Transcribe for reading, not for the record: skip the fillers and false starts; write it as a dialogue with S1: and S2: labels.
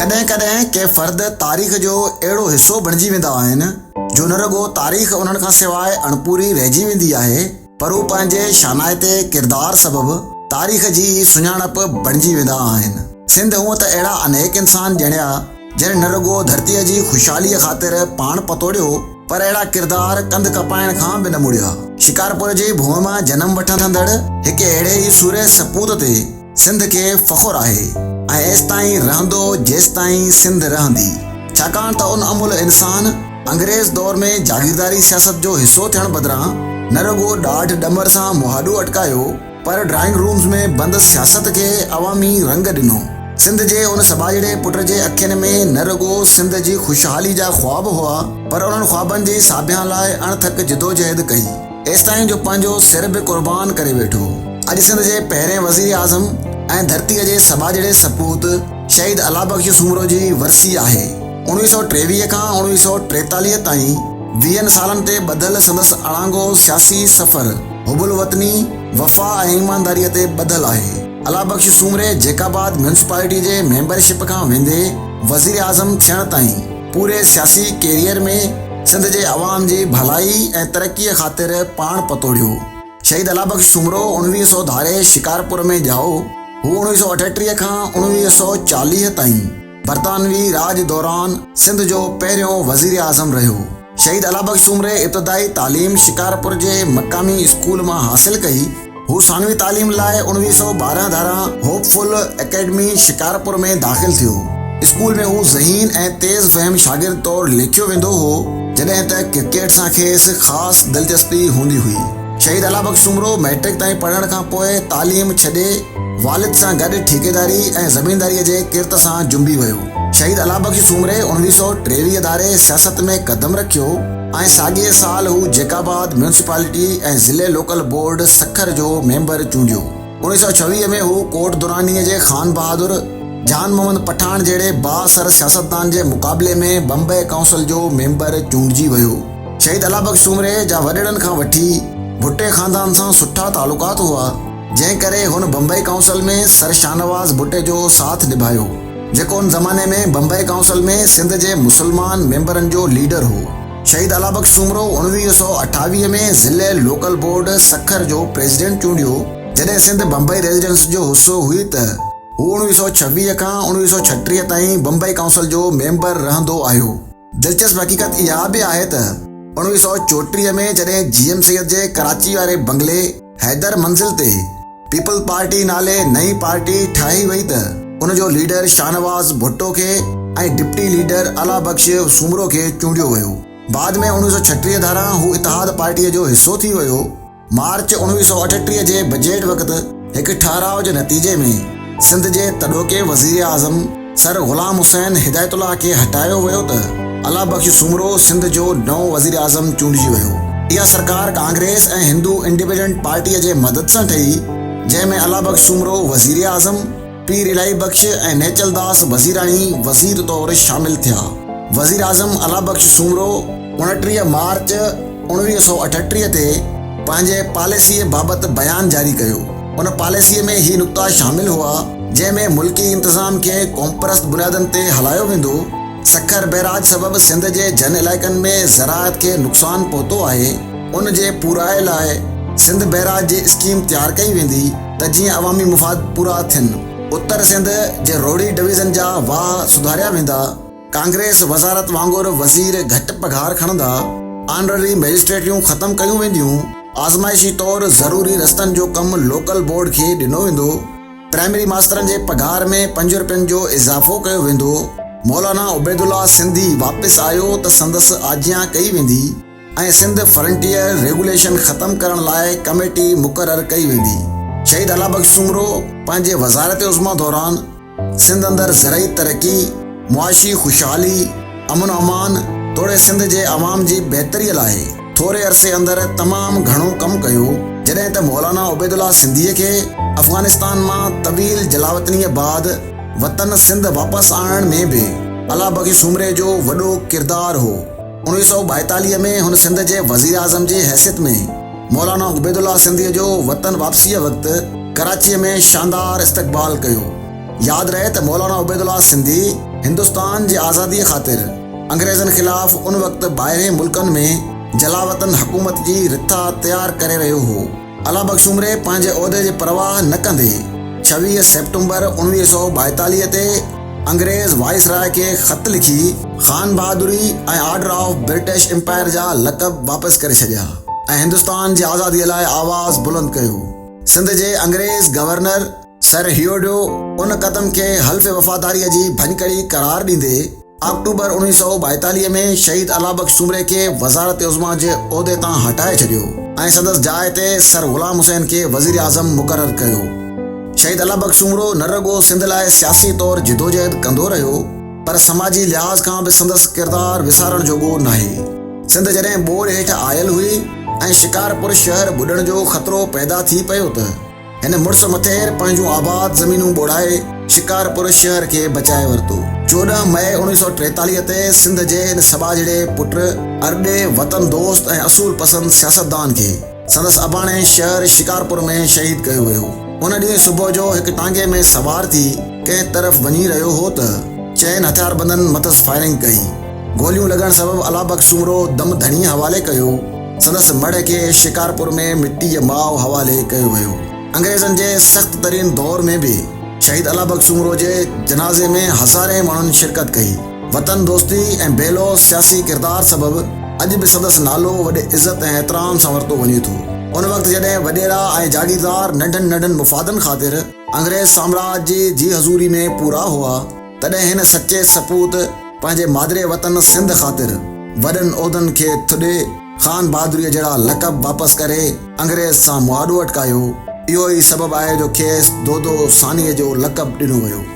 S1: कॾहिं कॾहिं के फ़र्द तारीख़ जो अहिड़ो हिसो बणिजी वेंदा आहिनि जो न रुॻो तारीख़ उन्हनि खां सवाइ अणपूरी रहिजी वेंदी आहे, पर हू पंहिंजे शानाइते किरदार सबबु तारीख़ जी सुञाणप बणिजी वेंदा आहिनि। सिंध हूअं त अहिड़ा अनेक इंसान ॼणिया जिन न रुॻो धरतीअ जी ख़ुशहालीअ ख़ातिर पाण पतोड़ियो, पर अहिड़ा किरदार कंध कपाइण खां बि न मुड़िया। शिकारपुर जी भूमि मां जनम वठंदड़ हिकु अहिड़े ई सूरे सपूत ते सिंध खे फ़ख़ुरु आहे ऐं एसि ताईं रहंदो जेसि ताईं सिंध रहंदी, छाकाणि त उन अमूल इंसान अंग्रेज़ दौर में जागीरदारी सियासत जो हिसो थियण बदिरां न रुॻो ॾाढ ॾमर सां मुहाॾो अटकायो, पर ड्राइंग रूम्स में बंदि सियासत खे अवामी रंग ॾिनो। सिंध जे उन सबाजड़े पुट जे अखियुनि में न रुॻो सिंध जी ख़ुशहाली जा ख्वाब हुआ, पर उन्हनि ख्वाबनि जी साबिया लाइ अणथक जिदोजहद कई, एसि ताईं जो पंहिंजो सिर बि क़ुर्बान करे वेठो। अॼु सिंध जे पहिरें वज़ीर आज़म ऐं धरतीअ जे सबाजड़े सपूत शहीद अला बख्श सूमरो जी वरसी आहे। 1923 खां 1943 ताईं 20 सालनि ते ॿधल संदसि अणांगो सियासी सफ़र हुबुल वतनी, वफ़ा ऐं ईमानदारीअ ते ॿधल आहे। अला बख्श सूमरे जेकाबाद म्यूनिसिपालिटी जे मेंबरशिप खां वेंदे वज़ीर आज़म थियण ताईं पूरे सियासी कैरियर में सिंध जे अवाम जी भलाई ऐं तरक़ीअ ख़ातिर पाण पतोड़ियो। शहीद अला बख्श सूमरो 1900 धारे शिकारपुर में ॼाओ। हू 1938 खां 1940 ताईं बरतानवी राज दौरान सिंध जो पहिरियों वज़ीर आज़म रहियो। शहीद अला बख्श सूमरे इब्तिदाई तालीम शिकारपुर जे मक़ामी स्कूल मां हासिल कई। हू सानवी तालीम लाइ 1912 धारा होपफुल एकेडमी शिकारपुर में दाख़िल थियो। स्कूल में हू ज़हीन ऐं तेज़ फ़हम शागिर्द तौरु लिखियो वेंदो हो, जॾहिं त क्रिकेट सां खेसि ख़ासि दिलचस्पी हूंदी हुई। शहीद अला बख्श सूमरो मैट्रिक ताईं पढ़ण खां पोइ तालीम छॾे वालिद सां गॾु ठेकेदारी ऐं ज़मीनदारीअ जे किर्त सां जुंबी वियो। शहीद अला बख्श सूमरे 1923 धारे सियासत में क़दम रखियो ऐं साॻिए साल हू जेकाबाद म्यूनिसिपालिटी ऐं ज़िले लोकल बोर्ड सखर जो मेंबर चूंडियो। 1926 में हू कोट दुरानीअ जे ख़ान बहादुर, जान मोहम्मद पठान जहिड़े बाअसर सियासतदान जे मुक़ाबले में बम्बई काउंसिल जो मेंबर चूंडिजी वियो। शहीद अला बख्श सूमरे जा वॾेरनि खां वठी भुट्टे ख़ानदान सां सुठा तालुकात हुआ, जंहिं करे हुन बम्बई काउंसिल में सर शाहनवाज़ भुट्टे जो साथ निभायो, जेको उन ज़माने में बम्बई काउंसिल में सिंध जे मुसलमान मेंबरनि जो लीडर हो। शहीद अला बख्श सूमरो 1928 में ज़िले लोकल बोर्ड सखर जो प्रेसिडेंट चूंडियो। जॾहिं सिंध बम्बई रेजिडेंस जो हिसो हुई त हू 1926 खां 1936 ताईं बम्बई काउंसिल जो मेंबर रहंदो आयो। दिलचस्प हक़ीक़त इहा बि आहे त 1934 में जॾहिं GM सैयद जे कराची वारे बंगले हैदर मंज़िल ते पीपल पार्टी नाले नई पार्टी ठाही वई त उनजो लीडर शाहनवाज़ भुट्टो खे ऐं डिप्टी लीडर अला बख्श सूमरो खे चूंडियो वियो। बाद में 1936 धारा हू इतिहाद पार्टीअ जो हिसो थी वियो। मार्च 1938 जे बजट वक़्तु हिकु ठाराव जे नतीजे में सिंध जे तॾोके वज़ीर आज़म सर ग़ुलाम हुसैन हिदायतुल्लाह खे हटायो वियो त अला बख्श सूमरो सिंध जो नओं वज़ीर आज़म चूंडिजी वियो। इहा सरकार कांग्रेस ऐं हिंदू इंडिपेंडेंट पार्टीअ जे मदद सां ठही, जंहिं में अला बख्श सूमरो वज़ीर आज़म, पीर इलाही बख्श ऐं नेचलदास वज़ीराणी वज़ीर तौरु शामिल थिया। वज़ीर आज़म अला बख्श सूमरो 29 मार्च 1938 ते पंहिंजे पॉलिसीअ बाबति बयान जारी कयो। उन पॉलिसीअ में ही नुक़्ता शामिल हुआ जंहिं में मुल्की इंतिज़ाम खे क़ौमपरस्त बुनियादनि ते हलायो वेंदो। सखर बैराज सबबि सिंध जे जन इलाइक़नि में ज़राअत खे नुक़सानु पहुतो आहे। उन जे पूराए लाइ सिंध बैराज जी स्कीम तयारु कई वेंदी त जीअं अवामी मुफ़ाद पूरा थियनि। उत्तर सिंध जे रोडी डिवीज़न जा वाह सुधारिया वेंदा। कांग्रेस वज़ारत वांगुरु वज़ीर घटि पघार खणंदा। ऑनररी मैजिस्ट्रेटियूं ख़तमु कयूं वेंदियूं। आज़माइशी तौरु ज़रूरी रस्तनि जो कमु लोकल बोर्ड खे ॾिनो वेंदो। प्राइमरी मास्तरनि जे पघार में 5 रुपयनि जो इज़ाफ़ो कयो वेंदो। मौलाना उबैदुल्ला सिंधी वापसि आयो त संदसि आजियां कई वेंदी ऐं सिंध फ्रंटियर रेगुलेशन ख़तमु करण लाइ कमेटी मुक़ररु कई वेंदी। शहीद अला बख्श सूमरो पंहिंजे वज़ारत उज़्मा दौरान सिंध अंदरि ज़रई तरक़ी, मुआशी ख़ुशहाली, अमन अमान तोड़े सिंध जे अवाम जी बहितरीअ लाइ थोरे अरसे अंदरि तमामु घणो कमु कयो। जॾहिं त मौलाना उबैदुल्ला सिंधीअ खे अफ़गानिस्तान मां तवील जलावतनीअ बाद वतन सिंध वापसि आणण में बि अला बख्श सूमरे जो वॾो किरदारु हो। 1942 में हुन सिंध जे वज़ीर आज़म जी हैसियत में मौलाना उबैदुल्ला सिंधीअ जो वतन वापसीअ वक़्तु कराचीअ में शानदार इस्तक़बाल कयो। यादि रहे त मौलाना उबैदुल्ला सिंधी हिंदुस्तान जी आज़ादीअ ख़ातिर अंग्रेज़नि ख़िलाफ़ उन वक़्तु ॿाहिरें मुल्कनि में जलावतन हुकूमत जी रिथा तयारु करे रहियो हो। अला बख्श उमरे पंहिंजे उहिदे जी परवाह न कंदे 26 सेप्टेम्बर 1942 ते अंग्रेज़ वाइसराय खे ख़त लिखी ख़ान बहादुरी ऐं ऑर्डर ऑफ ब्रिटिश एम्पायर जा लक़ब वापसि करे छॾिया ऐं हिंदुस्तान जी आज़ादीअ लाइ आवाज़ बुलंद कयो। सिंध जे अंग्रेज़ गवर्नर सर हियोडो उन क़दम खे हल्फ़ वफ़ादारीअ जी भञकड़ी करार ॾींदे अक्टूबर 1942 में शहीद अला बख्श उमरे खे वज़ारत उज़्मा जे उहिदे तां हटाए छॾियो ऐं संदसि जाइ ते सर ग़ुलाम हुसैन खे वज़ीर आज़म मुक़ररु कयो। शहीद अला बख्श उमरो न रुॻो सिंध लाइ सियासी तौर जिदोजहद कंदो रहियो, पर समाजी लिहाज़ खां बि संदसि किरदारु विसारण जोॻो नाहे। सिंध जॾहिं ॿोड़ हेठि आयल हुई ऐं शिकारपुर शहर ॿुॾण जो ख़तरो पैदा थी पियो त हिन मुड़ुस मथेर पंहिंजूं आबाद ज़मीनूं ॿोड़ाए शिकारपुर शहर खे बचाए वरितो। 14 मई 1943 ते सिंध जे हिन सॿाझड़े पुट अरॾे वतन दोस्त ऐं असूल पसंद सियासतदान खे संदसि अबाणे शहर शिकारपुर में शहीद कयो वियो। उन ॾींहुं सुबुह जो हिकु टांगे में सवार थी कंहिं तरफ़ वञी रहियो हो त चइनि हथियारबंदनि मथसि फायरिंग कई। गोलियूं लॻण सबबि अला बख्श उमरो दम धणी हवाले कयो। संदसि मढ़ खे शिकारपुर में मिट्टी जे माउ हवाले कयो वियो। अंग्रेज़नि जे सख़्त तरीन दौर में बि शहीद अला बख्श उमरो जे जनाज़े में हज़ारे माण्हुनि शिरकत कई। वतन दोस्ती ऐं बेलो सियासी किरदार सबबि अॼु बि संदसि नालो वॾे इज़त ऐं एतिराम सां वरितो वञे थो। उन वक़्तु जॾहिं वॾेरा ऐं जागीरदार नंढनि नंढनि मुफ़ादनि ख़ातिर अंग्रेज़ साम्राज्य जी हज़ूरी में पूरा हुआ, तॾहिं हिन सचे सपूत पंहिंजे मादरे वतन सिंध ख़ातिर वॾनि उहिदनि खे थुॾे ख़ान बहादुरीअ जहिड़ा लक़ब वापसि करे अंग्रेज़ सां मुआदो अटकायो। इहो ई सबबु आहे जो खेसि दोदो सानीअ जो लक़ब ॾिनो वियो।